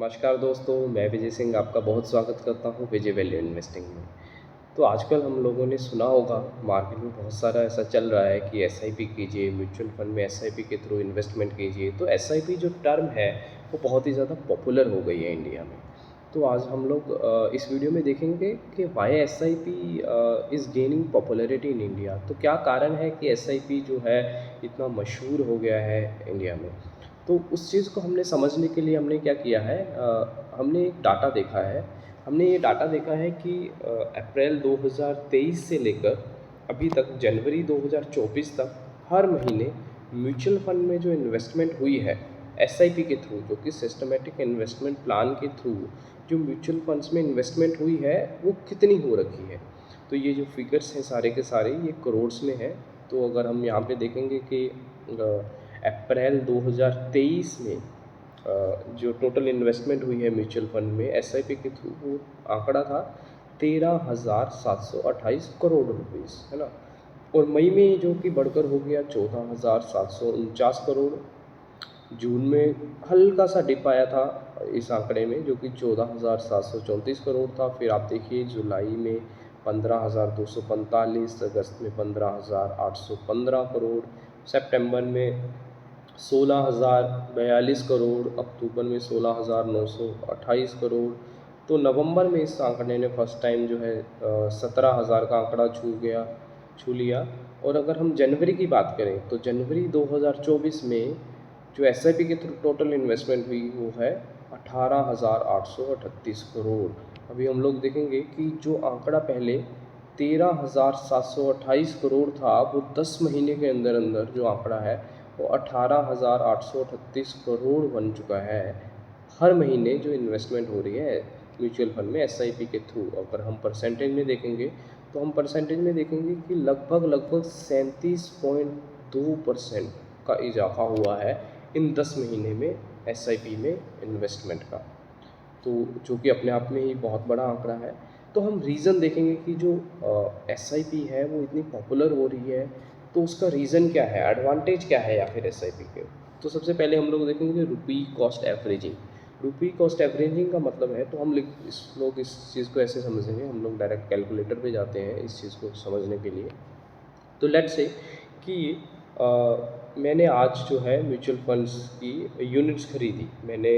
नमस्कार दोस्तों, मैं विजय सिंह आपका बहुत स्वागत करता हूँ विजय वैल्यू इन्वेस्टिंग में। तो आजकल हम लोगों ने सुना होगा मार्केट में बहुत सारा ऐसा चल रहा है कि एसआईपी कीजिए, म्यूचुअल फंड में एसआईपी के थ्रू इन्वेस्टमेंट कीजिए। तो एसआईपी जो टर्म है वो बहुत ही ज़्यादा पॉपुलर हो गई है इंडिया में। तो आज हम लोग इस वीडियो में देखेंगे कि why SIP is gaining popularity in India. तो क्या कारण है कि एसआईपी जो है इतना मशहूर हो गया है इंडिया में। तो उस चीज़ को हमने समझने के लिए हमने क्या किया है, हमने एक डाटा देखा है। हमने ये डाटा देखा है कि अप्रैल 2023 से लेकर अभी तक जनवरी 2024 तक हर महीने म्यूचुअल फंड में जो इन्वेस्टमेंट हुई है एसआईपी के थ्रू, जो कि सिस्टमेटिक इन्वेस्टमेंट प्लान के थ्रू जो म्यूचुअल फंड्स में इन्वेस्टमेंट हुई है वो कितनी हो रखी है। तो ये जो फिगर्स हैं सारे के सारे ये करोड़्स में है। तो अगर हम यहाँ पे देखेंगे कि अप्रैल 2023 में जो टोटल इन्वेस्टमेंट हुई है म्यूचुअल फंड में एसआईपी के थ्रू वो आंकड़ा था 13,728 करोड़ रुपीस, है ना। और मई में जो कि बढ़कर हो गया 14,749 करोड़। जून में हल्का सा डिप आया था इस आंकड़े में जो कि 14,734 करोड़ था। फिर आप देखिए जुलाई में 15,245, अगस्त में 15,815 करोड़, सितंबर में 16,042 करोड़, अक्टूबर में 16,928 करोड़। तो नवंबर में इस आंकड़े ने फर्स्ट टाइम जो है 17,000 का आंकड़ा छू लिया। और अगर हम जनवरी की बात करें तो जनवरी 2024 में जो एसआईपी के थ्रू टोटल इन्वेस्टमेंट हुई वो है 18,838 करोड़। अभी हम लोग देखेंगे कि जो आंकड़ा पहले 13,728 करोड़ था वो 10 महीने के अंदर अंदर जो आंकड़ा है वो 18,838 करोड़ बन चुका है। हर महीने जो इन्वेस्टमेंट हो रही है म्यूचुअल फंड में एसआईपी के थ्रू, अगर हम परसेंटेज में देखेंगे तो हम परसेंटेज में देखेंगे कि लगभग 37.2% का इजाफा हुआ है इन 10 महीने में एसआईपी में इन्वेस्टमेंट का। तो जो कि अपने आप में ही बहुत बड़ा आंकड़ा है। तो हम रीज़न देखेंगे कि जो एसआईपी है वो इतनी पॉपुलर हो रही है तो उसका रीज़न क्या है, एडवांटेज क्या है या फिर एसआईपी के। तो सबसे पहले हम लोग देखेंगे रुपी कॉस्ट एवरेजिंग। रुपी कॉस्ट एवरेजिंग का मतलब है, तो हम लोग इस चीज़ को ऐसे समझेंगे, हम लोग डायरेक्ट कैलकुलेटर पे जाते हैं इस चीज़ को समझने के लिए। तो लेट्स से कि मैंने आज जो है म्यूचुअल फंड्स की यूनिट्स खरीदी। मैंने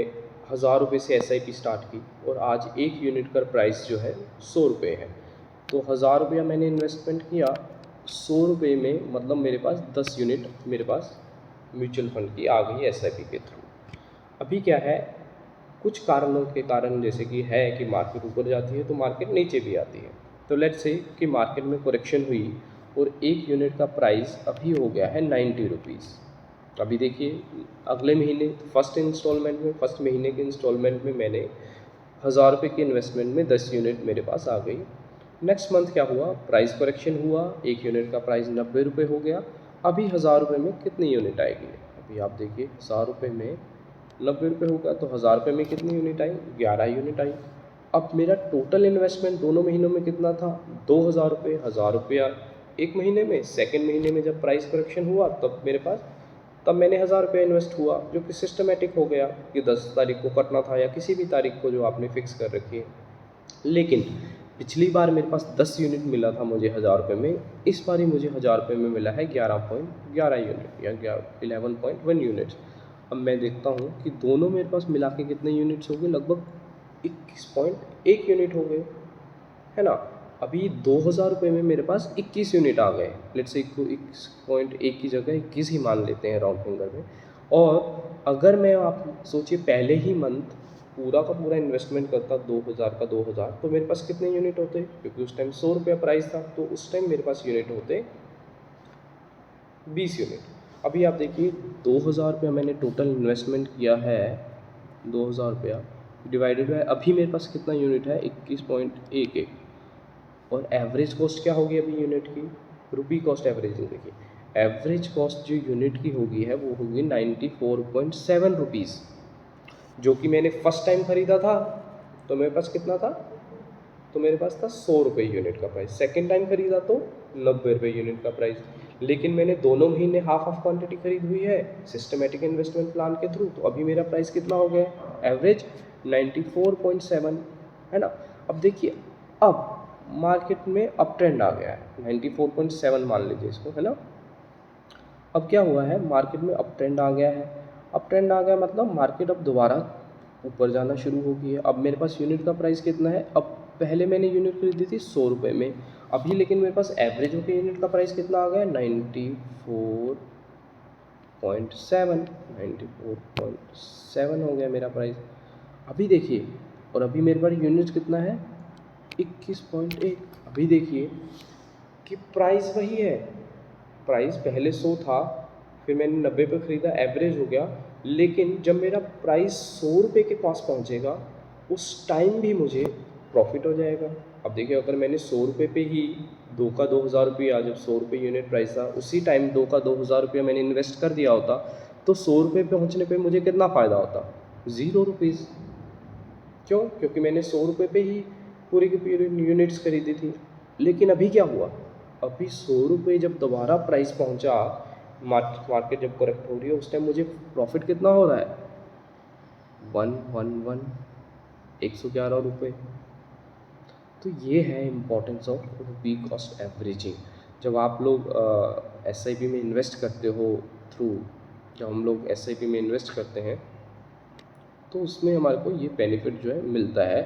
1,000 रुपये से एसआईपी स्टार्ट की और आज एक यूनिट का प्राइस जो है 100 रुपये है। तो 1,000 रुपया मैंने इन्वेस्टमेंट किया, 100 रुपये में मतलब मेरे पास 10 यूनिट मेरे पास म्यूचुअल फंड की आ गई एसआईपी के थ्रू। अभी क्या है, कुछ कारणों के कारण जैसे कि है कि मार्केट ऊपर जाती है तो मार्केट नीचे भी आती है। तो लेट्स से कि मार्केट में करेक्शन हुई और एक यूनिट का प्राइस अभी हो गया है 90 रुपीज़। अभी देखिए अगले महीने फर्स्ट महीने के इंस्टॉलमेंट में मैंने 1,000 रुपये की इन्वेस्टमेंट में 10 यूनिट मेरे पास आ गई। नेक्स्ट मंथ क्या हुआ, प्राइस करेक्शन हुआ, एक यूनिट का प्राइस 90 रुपये हो गया। अभी 1,000 रुपये में कितनी यूनिट आएगी, अभी आप देखिए 1,000 रुपये में 90 रुपये होगा तो 1,000 रुपये में कितनी यूनिट आई, 11 यूनिट आई। अब मेरा टोटल इन्वेस्टमेंट दोनों महीनों में कितना था, 2,000 रुपये। 1,000 रुपया एक महीने में, सेकेंड महीने में जब प्राइस करेक्शन हुआ तब मैंने 1,000 रुपये इन्वेस्ट हुआ, जो कि सिस्टमेटिक हो गया कि 10 तारीख को कटना था या किसी भी तारीख को जो आपने फिक्स कर रखी है। लेकिन पिछली बार मेरे पास 10 यूनिट मिला था मुझे 1,000 रुपये में, इस बार ही मुझे 1,000 रुपये में मिला है 11.11 यूनिट या 11.1 यूनिट्स। अब मैं देखता हूँ कि दोनों मेरे पास मिला के कितने यूनिट्स हो गए, लगभग 21.1 यूनिट हो गए, है ना। अभी 2,000 रुपये में मेरे पास 21 यूनिट आ गए। लेट्स से 21.1 की जगह 21 ही मान लेते हैं राउंड फिंगर में। और अगर मैं आप सोचिए पहले ही मंथ पूरा का पूरा इन्वेस्टमेंट करता 2,000 का 2,000, तो मेरे पास कितने यूनिट होते, क्योंकि उस टाइम 100 रुपया प्राइस था तो उस टाइम मेरे पास यूनिट होते 20 यूनिट। अभी आप देखिए 2,000 रुपया मैंने टोटल इन्वेस्टमेंट किया है, 2,000 रुपया डिवाइडेड बाय अभी मेरे पास कितना यूनिट है, 21.11। और एवरेज कॉस्ट क्या होगी अभी यूनिट की, रुपी कॉस्ट एवरेजिंग देखिए, एवरेज कॉस्ट जो यूनिट की होगी है वो होगी 94.7 रुपीज़, जो कि मैंने फर्स्ट टाइम ख़रीदा था तो मेरे पास कितना था, तो मेरे पास था 100 रुपये यूनिट का प्राइस। सेकेंड टाइम ख़रीदा तो 90 रुपये यूनिट का प्राइस। लेकिन मैंने दोनों महीने हाफ क्वांटिटी खरीद हुई है सिस्टमेटिक इन्वेस्टमेंट प्लान के थ्रू, तो अभी मेरा प्राइस कितना हो गया, एवरेज 94.7, है ना। अब देखिए, अब मार्केट में अप ट्रेंड आ गया है, 94.7 मान लीजिए इसको, है ना। अब क्या हुआ है, मार्केट में अप ट्रेंड आ गया है। अप ट्रेंड आ गया मतलब मार्केट अब दोबारा ऊपर जाना शुरू हो गई है। अब मेरे पास यूनिट का प्राइस कितना है, अब पहले मैंने यूनिट खरीदी थी 100 रुपये में, अभी लेकिन मेरे पास एवरेज होकर यूनिट का प्राइस कितना आ गया, 94.7 हो गया मेरा प्राइस। अभी देखिए, और अभी मेरे पास यूनिट कितना है, 21.1। अभी देखिए कि प्राइस वही है, प्राइस पहले 100 था, फिर मैंने 90 पे ख़रीदा, एवरेज हो गया, लेकिन जब मेरा प्राइस 100 रुपये के पास पहुंचेगा उस टाइम भी मुझे प्रॉफिट हो जाएगा। अब देखिए, अगर मैंने 100 रुपये पे ही 2 का 2,000 रुपया, जब 100 रुपये यूनिट प्राइस था उसी टाइम 2 का 2,000 रुपया मैंने इन्वेस्ट कर दिया होता, तो 100 रुपये पहुँचने पर मुझे कितना फ़ायदा होता, 0 रुपीज़। क्यों? क्योंकि मैंने 100 रुपये पे ही पूरी की पूरी यूनिट्स खरीदी थी। लेकिन अभी क्या हुआ, अभी 100 रुपये जब दोबारा प्राइस पहुंचा, मार्केट जब करेक्ट हो रही है, उस टाइम मुझे प्रॉफिट कितना हो रहा है, 111 रुपये। तो ये है importance of rupee cost averaging. जब आप लोग SIP में इन्वेस्ट करते हो, जब हम लोग SIP में इन्वेस्ट करते हैं तो उसमें हमारे को ये बेनिफिट जो है मिलता है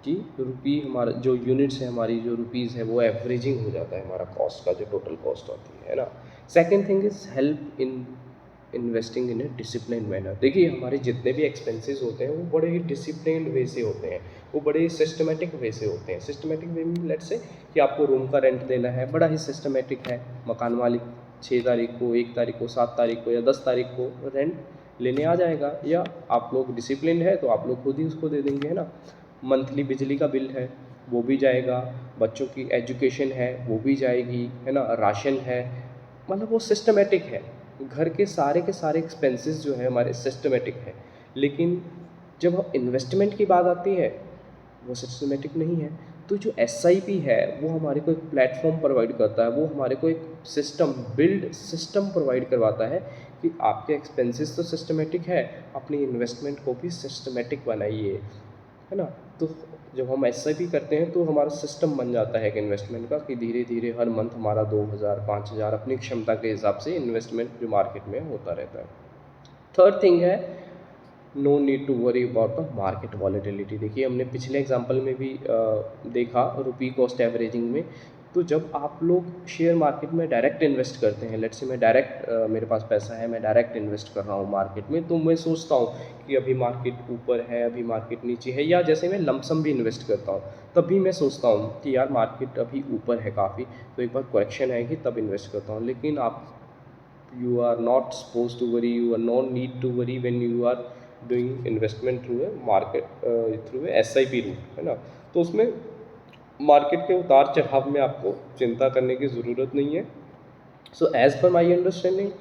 कि रुपी, हमारा जो यूनिट्स है, हमारी जो रुपीज़ है, वो एवरेजिंग हो जाता है हमारा कॉस्ट का, जो टोटल कॉस्ट होती है ना। Second thing is help in investing in A discipline manner. देखिए, हमारे जितने भी एक्सपेंसेस होते हैं वो बड़े ही डिसिप्लिन वे से होते हैं, वो बड़े ही सिस्टमेटिक वे से होते हैं। सिस्टमेटिक वे में लेट्स से कि आपको रूम का रेंट देना है, बड़ा ही सिस्टमेटिक है, मकान मालिक 6 तारीख को, 1 तारीख को, 7 तारीख को या 10 तारीख को रेंट लेने आ जाएगा, या आप लोग डिसिप्लिन है तो आप लोग खुद ही उसको दे देंगे, है ना। मंथली बिजली का बिल है वो भी जाएगा, बच्चों की एजुकेशन है वो भी जाएगी, है ना, राशन है, मतलब वो सिस्टमेटिक है। घर के सारे एक्सपेंसेस जो है हमारे सिस्टमेटिक है। लेकिन जब हम इन्वेस्टमेंट की बात आती है, वो सिस्टमेटिक नहीं है। तो जो SIP है वो हमारे को एक प्लेटफॉर्म प्रोवाइड करता है, वो हमारे को एक सिस्टम प्रोवाइड करवाता है कि आपके एक्सपेंसेस तो सिस्टमेटिक है, अपनी इन्वेस्टमेंट को भी सिस्टमेटिक बनाइए, है ना। तो जब हम SIP करते हैं तो हमारा सिस्टम बन जाता है एक इन्वेस्टमेंट का, कि धीरे धीरे हर मंथ हमारा 2,000 5,000 अपनी क्षमता के हिसाब से इन्वेस्टमेंट जो मार्केट में होता रहता है। थर्ड थिंग है, no need to worry about the market volatility. देखिए, हमने पिछले एग्जांपल में भी देखा रुपी कॉस्ट एवरेजिंग में, तो जब आप लोग शेयर मार्केट में डायरेक्ट इन्वेस्ट करते हैं, लेट्स से मैं डायरेक्ट, मेरे पास पैसा है, मैं डायरेक्ट इन्वेस्ट कर रहा हूँ मार्केट में, तो मैं सोचता हूँ कि अभी मार्केट ऊपर है, अभी मार्केट नीचे है, या जैसे मैं लमसम भी इन्वेस्ट करता हूँ तब भी मैं सोचता हूँ कि यार मार्केट अभी ऊपर है काफ़ी, तो एक बार करेक्शन आएगी तब इन्वेस्ट करता हूँ। लेकिन आप, you are not supposed to worry, you are not need to worry when you are doing investment through a market, through a SIP route, है ना। तो उसमें मार्केट के उतार चढ़ाव में आपको चिंता करने की ज़रूरत नहीं है। So as per my understanding,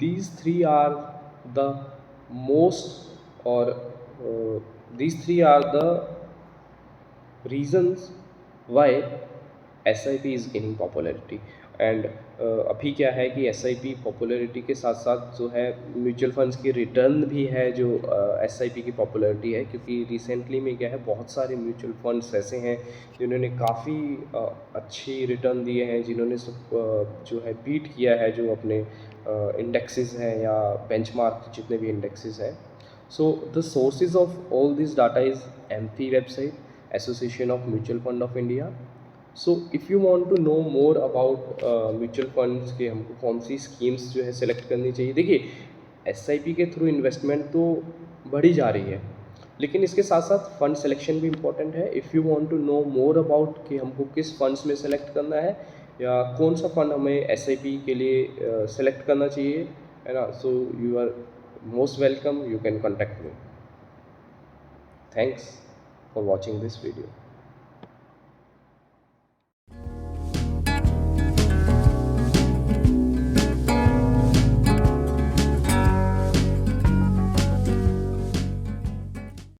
these three are the most, or these three are the reasons why SIP is gaining popularity। And अभी क्या है कि SIP पॉपुलैरिटी के साथ साथ जो है म्यूचुअल फंड्स की रिटर्न भी है जो SIP की पॉपुलैरिटी है, क्योंकि रिसेंटली में क्या है, बहुत सारे म्यूचुअल फंड्स ऐसे हैं जिन्होंने काफ़ी अच्छी रिटर्न दिए हैं, जिन्होंने जो है बीट किया है जो अपने इंडेक्सेस हैं या बेंचमार्क जितने भी इंडेक्सेस हैं। So the sources of all this data is AMFI website, association of mutual fund of India. So if you want to know more about mutual funds के हमको कौन सी स्कीम्स जो है सिलेक्ट करनी चाहिए, देखिए SIP के थ्रू इन्वेस्टमेंट तो बढ़ी जा रही है, लेकिन इसके साथ साथ फंड सिलेक्शन भी इम्पोर्टेंट है। If you want to know more about कि हमको किस फंड्स में सेलेक्ट करना है या कौन सा फंड हमें SIP के लिए सेलेक्ट करना चाहिए, है ना, so you are most welcome, you can contact me. Thanks for watching this video.